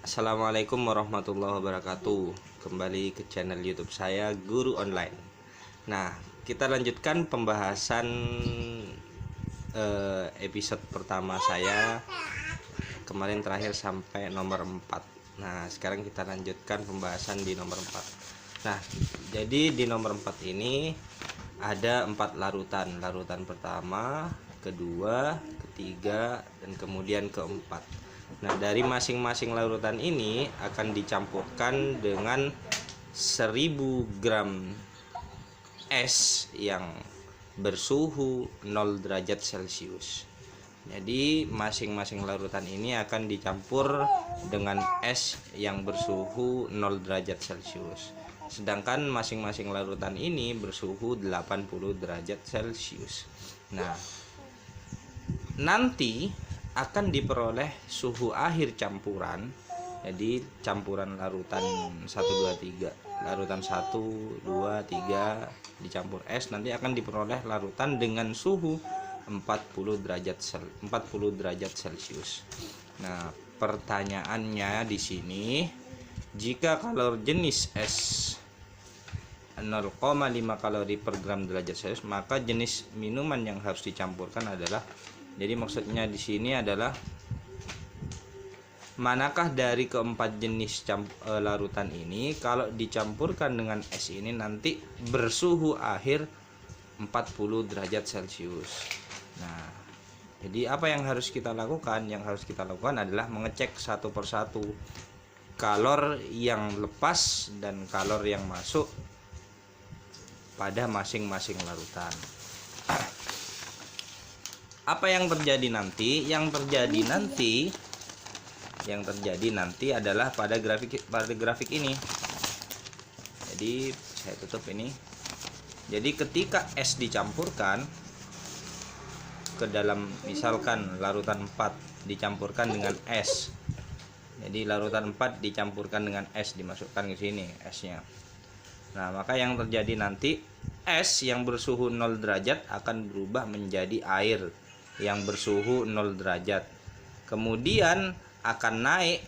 Assalamualaikum warahmatullahi wabarakatuh. Kembali ke channel YouTube saya, Guru Online. Nah, kita lanjutkan pembahasan episode pertama saya. Kemarin terakhir sampai nomor 4. Nah, sekarang kita lanjutkan pembahasan di nomor 4. Nah, jadi di nomor 4 ini ada 4 larutan. Larutan pertama, kedua, ketiga, dan kemudian keempat. Nah, dari masing-masing larutan ini akan dicampurkan dengan 1000 gram es yang bersuhu 0 derajat Celcius. Jadi masing-masing larutan ini akan dicampur dengan es yang bersuhu 0 derajat Celcius. Sedangkan masing-masing larutan ini bersuhu 80 derajat Celcius. Nah, nanti akan diperoleh suhu akhir campuran. Jadi campuran larutan 1 2 3, larutan 1 2 3 dicampur es, nanti akan diperoleh larutan dengan suhu 40 derajat Celcius. Nah, pertanyaannya di sini, jika kalori jenis es 0,5 kalori per gram derajat Celcius, maka jenis minuman yang harus dicampurkan adalah, jadi maksudnya di sini adalah manakah dari keempat jenis larutan ini kalau dicampurkan dengan es ini nanti bersuhu akhir 40 derajat Celcius. Nah, jadi apa yang harus kita lakukan? Yang harus kita lakukan adalah mengecek satu persatu kalor yang lepas dan kalor yang masuk pada masing-masing larutan. Apa yang terjadi nanti? Yang terjadi nanti adalah pada grafik ini. Jadi saya tutup ini. Jadi ketika es dicampurkan ke dalam, misalkan larutan 4 dicampurkan dengan es. Jadi larutan 4 dicampurkan dengan es, dimasukkan ke sini esnya. Nah, maka yang terjadi nanti, es yang bersuhu 0 derajat akan berubah menjadi air yang bersuhu 0 derajat. Kemudian akan naik,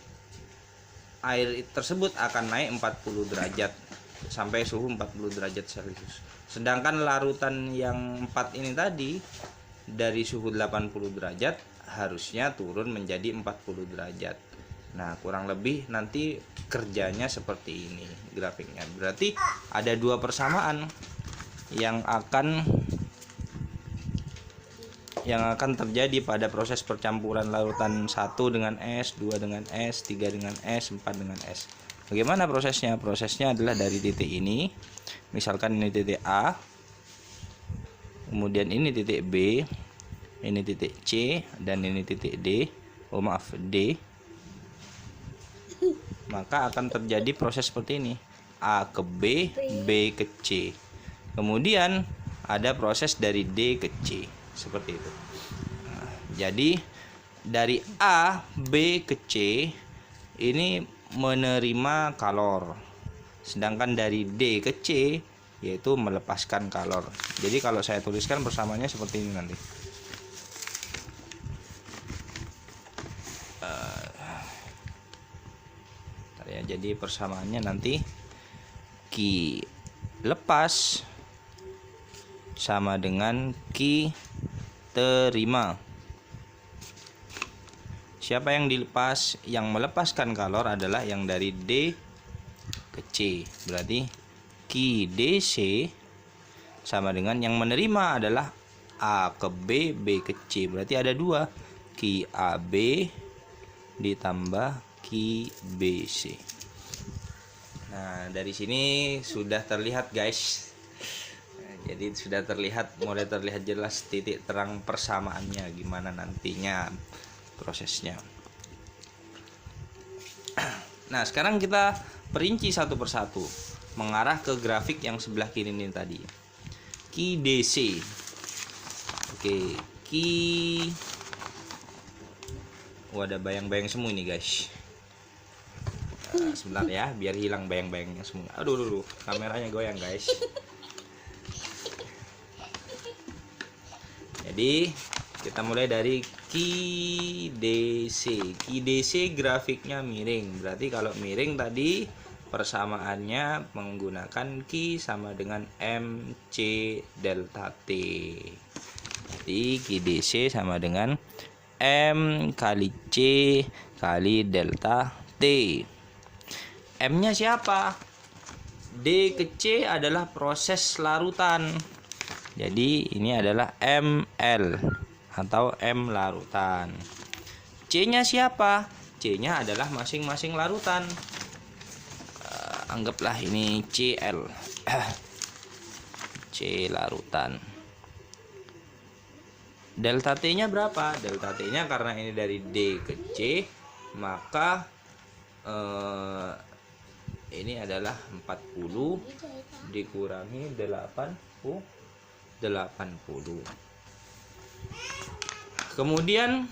air tersebut akan naik 40 derajat sampai suhu 40 derajat Celcius. Sedangkan larutan yang 4 ini tadi dari suhu 80 derajat harusnya turun menjadi 40 derajat. Nah, kurang lebih nanti kerjanya seperti ini grafiknya. Berarti ada dua persamaan yang akan terjadi pada proses percampuran larutan 1 dengan es, 2 dengan es, 3 dengan es, 4 dengan es. Bagaimana prosesnya? Prosesnya adalah dari titik ini, misalkan ini titik A, kemudian ini titik B, ini titik C, dan ini titik D. D. Maka akan terjadi proses seperti ini, A ke B, B ke C. Kemudian ada proses dari D ke C, seperti itu. Nah, jadi dari A, B ke C ini menerima kalor, sedangkan dari D ke C yaitu melepaskan kalor. Jadi kalau saya tuliskan persamaannya seperti ini nanti. Ya, jadi persamaannya nanti Q lepas sama dengan Q terima. Siapa yang dilepas? Yang melepaskan kalor adalah yang dari D ke C. Berarti Q DC sama dengan yang menerima adalah A ke B, B ke C. Berarti ada dua, Q AB ditambah Q BC. Nah, dari sini sudah terlihat, guys. Jadi sudah mulai terlihat jelas titik terang persamaannya gimana nantinya prosesnya. Nah, sekarang kita perinci satu persatu mengarah ke grafik yang sebelah kiri ini tadi. Q DC. Oke, Q. Ada bayang-bayang semua ini, guys. Sebentar ya, biar hilang bayang-bayangnya semua. Aduh, kameranya goyang, guys. Jadi kita mulai dari Q QDC grafiknya miring. Berarti kalau miring tadi persamaannya menggunakan Q sama dengan MC delta T. Jadi QDC sama dengan M kali C kali delta T. M-nya siapa? D ke C adalah proses larutan. Jadi ini adalah ML atau M larutan. C-nya siapa? C-nya adalah masing-masing larutan. Anggaplah ini CL. C larutan. Delta T-nya berapa? Delta T-nya karena ini dari D ke C, maka ini adalah 40 dikurangi 80. Kemudian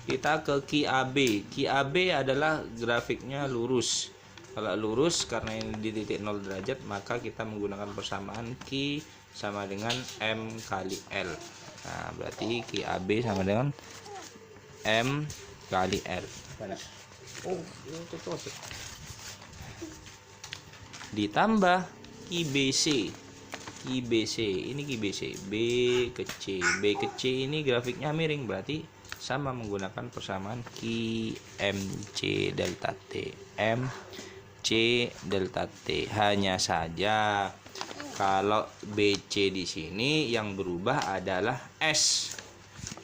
kita ke QAB. QAB adalah grafiknya lurus. Kalau lurus karena ini di titik 0 derajat, maka kita menggunakan persamaan Q sama dengan M kali L. Nah, berarti QAB sama dengan M kali L. Ditambah QBC. Ini QBC. B ke C. B ke C ini grafiknya miring, berarti sama menggunakan persamaan QMC delta T. MC delta T. Hanya saja kalau BC di sini yang berubah adalah S.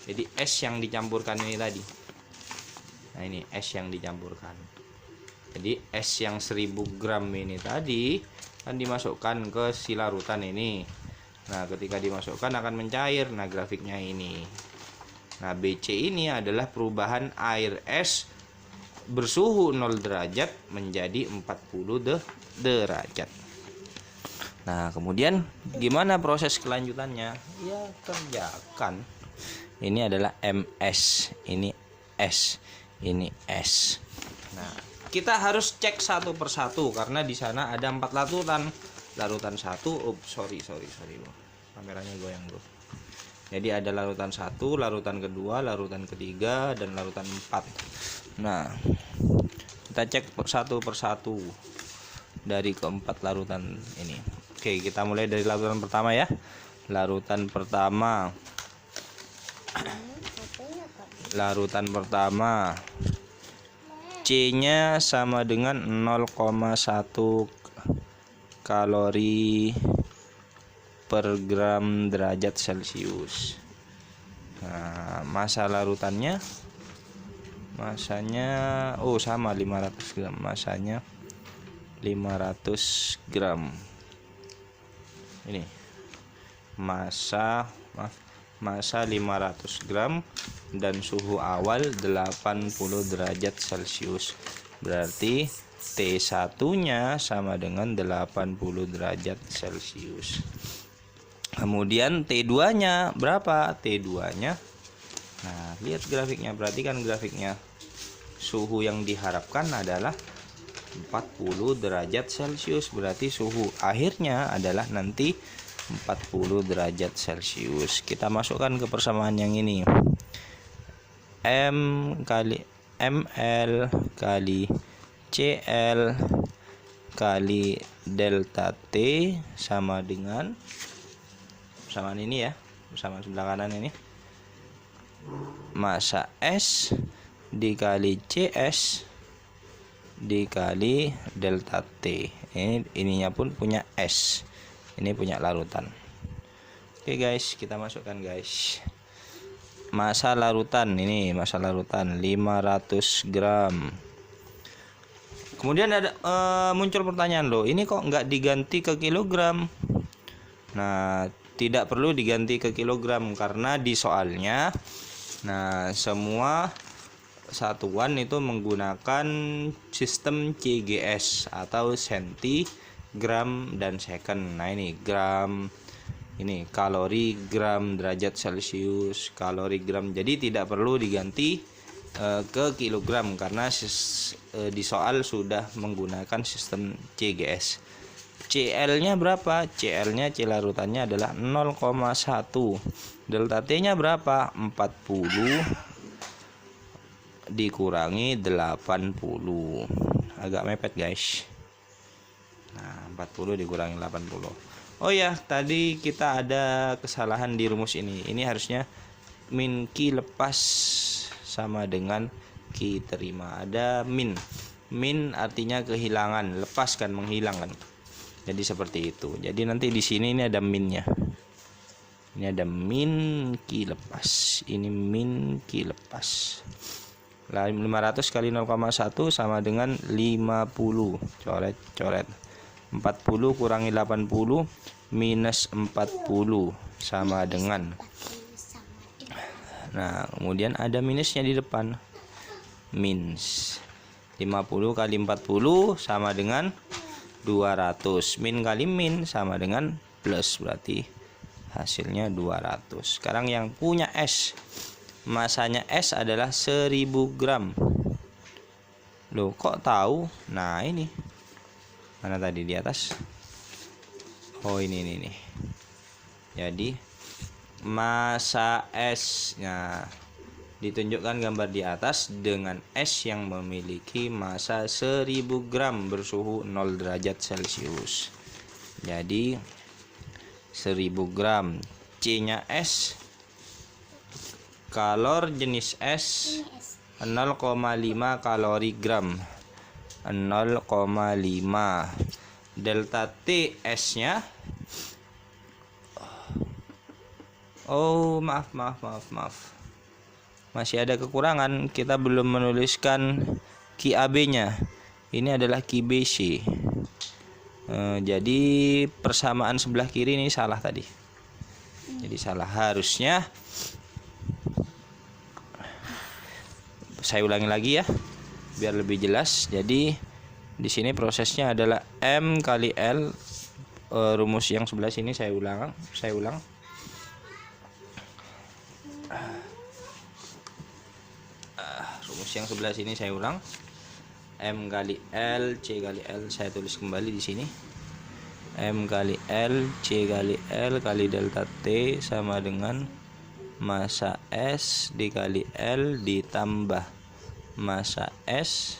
Jadi S yang dicampurkan ini tadi. Nah, ini S yang dicampurkan. Jadi S yang 1000 gram ini tadi kan dimasukkan ke si larutan ini. Nah, ketika dimasukkan akan mencair. Nah, grafiknya ini. Nah, BC ini adalah perubahan air es bersuhu 0 derajat menjadi 40 derajat. Nah, kemudian gimana proses kelanjutannya? Ya, kerjakan. Ini adalah MS, ini S, ini S. Nah, kita harus cek satu persatu karena di sana ada 4 larutan. Larutan 1, sorry. Kameranya goyang, Bro. Jadi ada larutan 1, larutan kedua, larutan ketiga, dan larutan 4. Nah, kita cek satu persatu dari keempat larutan ini. Oke, kita mulai dari larutan pertama ya. Larutan pertama. C-nya sama dengan 0,1 kalori per gram derajat Celcius. Nah, masa larutannya, masanya sama 500 gram, masanya 500 gram. Ini masa 500 gram dan suhu awal 80 derajat Celcius. Berarti T1 nya sama dengan 80 derajat Celcius. Kemudian T2 nya berapa? T2 nya, nah lihat grafiknya, perhatikan grafiknya. Suhu yang diharapkan adalah 40 derajat Celcius, berarti suhu akhirnya adalah nanti 40 derajat Celcius. Kita masukkan ke persamaan yang ini. M kali ML kali CL kali delta T sama dengan persamaan ini ya, persamaan sebelah kanan ini, masa S dikali CS dikali delta T. Ininya pun punya S, ini punya larutan. Oke guys, kita masukkan guys. Masa larutan, ini masa larutan 500 gram. Kemudian ada muncul pertanyaan, loh ini kok nggak diganti ke kilogram? Nah, tidak perlu diganti ke kilogram karena di soalnya, nah semua satuan itu menggunakan sistem CGS atau sentigram dan second. Nah, ini gram, ini kalori, gram, derajat Celcius, kalori, gram. Jadi tidak perlu diganti ke kilogram karena di soal sudah menggunakan sistem CGS. CL-nya berapa? CL-nya, C larutannya adalah 0,1. Delta T-nya berapa? 40 dikurangi 80. Agak mepet guys. Nah, 40 dikurangi 80. Oh ya, tadi kita ada kesalahan di rumus ini. Ini harusnya min Q lepas sama dengan Q terima. Ada min. Min artinya kehilangan, lepas kan, menghilang kan. Jadi seperti itu. Jadi nanti di sini ini ada minnya. Ini ada min Q lepas. Ini min Q lepas. 500 kali 0,1 sama dengan 50. Coret. 40 kurangi 80 minus 40 sama dengan. Nah, kemudian ada minusnya di depan. Minus 50 kali 40 sama dengan 200. Min kali min sama dengan plus, berarti hasilnya 200. Sekarang yang punya S, masanya S adalah 1000 gram. Loh, kok tahu? Nah, ini mana tadi di atas? Oh, ini. Jadi masa S-nya ditunjukkan gambar di atas dengan S yang memiliki masa 1000 gram bersuhu 0 derajat Celcius. Jadi 1000 gram. C-nya S, kalor jenis S 0,5 kalori gram. 0,5. Delta T S-nya, oh maaf, masih ada kekurangan, kita belum menuliskan QAB-nya. Ini adalah QBC. Jadi persamaan sebelah kiri ini salah tadi. Jadi salah, harusnya saya ulangi lagi ya biar lebih jelas. Jadi di sini prosesnya adalah M kali L. Rumus yang sebelah sini saya ulang. Rumus yang sebelah sini saya ulang. M kali L, C kali L, saya tulis kembali di sini. M kali L, C kali L kali delta T sama dengan masa S dikali L ditambah masa S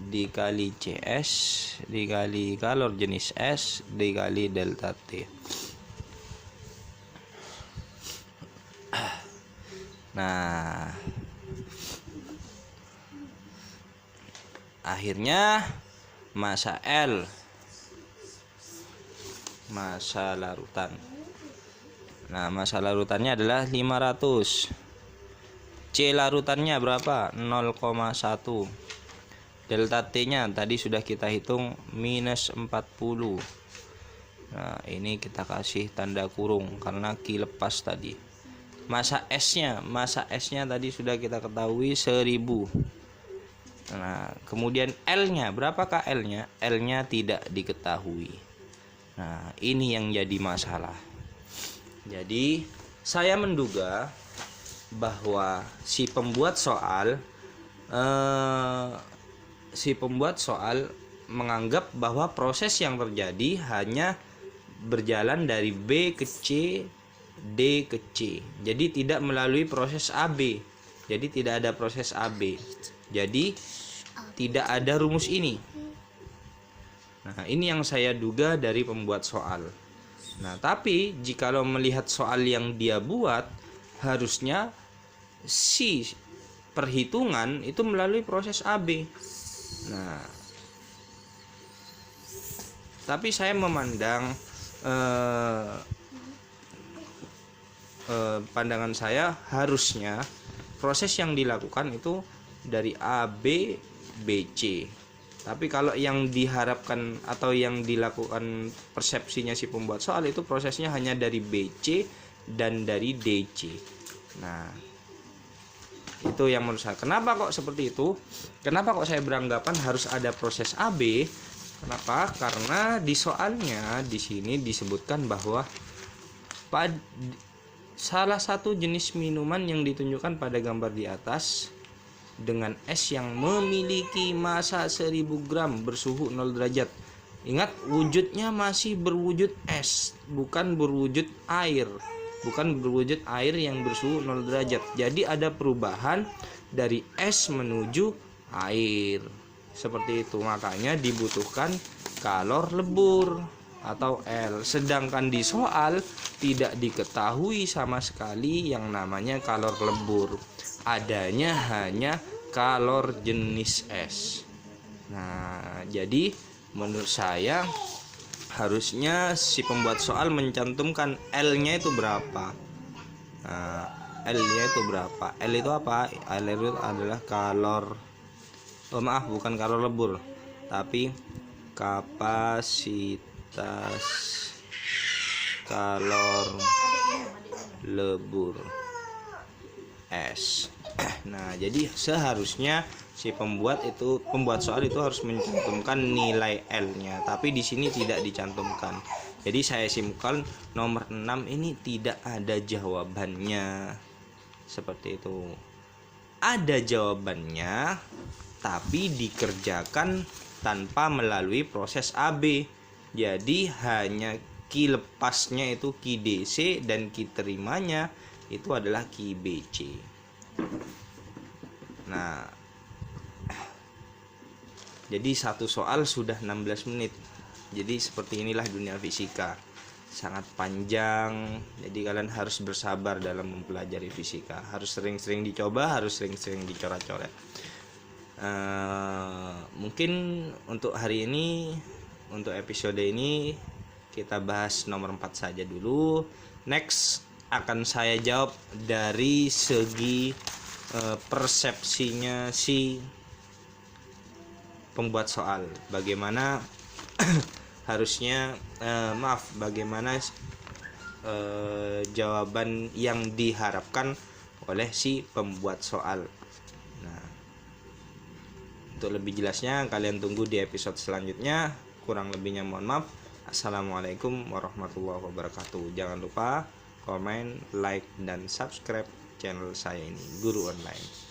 dikali CS dikali kalor jenis S dikali delta T. Nah, akhirnya masa L, masa larutan. Nah, masa larutannya adalah 500. C larutannya berapa? 0,1. Delta T-nya tadi sudah kita hitung minus 40. Nah, ini kita kasih tanda kurung karena Q lepas tadi. Masa S-nya tadi sudah kita ketahui 1000. Nah, kemudian L-nya, berapakah L-nya? L-nya tidak diketahui. Nah, ini yang jadi masalah. Jadi, saya menduga bahwa si pembuat soal menganggap bahwa proses yang terjadi hanya berjalan dari B ke C, D ke C. Jadi tidak melalui proses AB. Jadi tidak ada proses AB. Jadi tidak ada rumus ini. Nah, ini yang saya duga dari pembuat soal. Nah, tapi jikalau melihat soal yang dia buat, harusnya si perhitungan itu melalui proses AB. Nah, tapi saya memandang pandangan saya harusnya proses yang dilakukan itu dari A, B, B, C. Tapi kalau yang diharapkan atau yang dilakukan persepsinya si pembuat soal itu prosesnya hanya dari BC dan dari DC. Nah, itu yang menurut saya. Kenapa kok seperti itu? Kenapa kok saya beranggapan harus ada proses AB? Kenapa? Karena di soalnya di sini disebutkan bahwa salah satu jenis minuman yang ditunjukkan pada gambar di atas dengan S yang memiliki massa 1000 gram bersuhu 0 derajat Ingat, wujudnya masih berwujud es, bukan berwujud air. Bukan berwujud air yang bersuhu 0 derajat. Jadi ada perubahan dari es menuju air. Seperti itu. Makanya dibutuhkan kalor lebur atau L. Sedangkan di soal tidak diketahui sama sekali yang namanya kalor lebur. Adanya hanya kalor jenis es. Nah, jadi menurut saya harusnya si pembuat soal mencantumkan L-nya itu berapa. Nah, L-nya itu berapa? L itu apa? L itu adalah kalor, bukan kalor lebur, tapi kapasitas kalor lebur es. Nah, jadi seharusnya si pembuat soal itu harus mencantumkan nilai L-nya, tapi di sini tidak dicantumkan. Jadi saya simpulkan nomor 6 ini tidak ada jawabannya. Seperti itu. Ada jawabannya, tapi dikerjakan tanpa melalui proses AB. Jadi hanya ki lepasnya itu ki DC dan ki terimanya itu adalah ki BC. Nah, jadi satu soal sudah 16 menit. Jadi seperti inilah dunia fisika. Sangat panjang. Jadi kalian harus bersabar dalam mempelajari fisika. Harus sering-sering dicoba, harus sering-sering dicoret-coret. Mungkin untuk hari ini, untuk episode ini kita bahas nomor 4 saja dulu. Next akan saya jawab dari segi persepsinya si pembuat soal, bagaimana harusnya bagaimana jawaban yang diharapkan oleh si pembuat soal. Nah, untuk lebih jelasnya kalian tunggu di episode selanjutnya. Kurang lebihnya mohon maaf. Assalamualaikum warahmatullahi wabarakatuh. Jangan lupa komen, like, dan subscribe channel saya ini, Guru Online.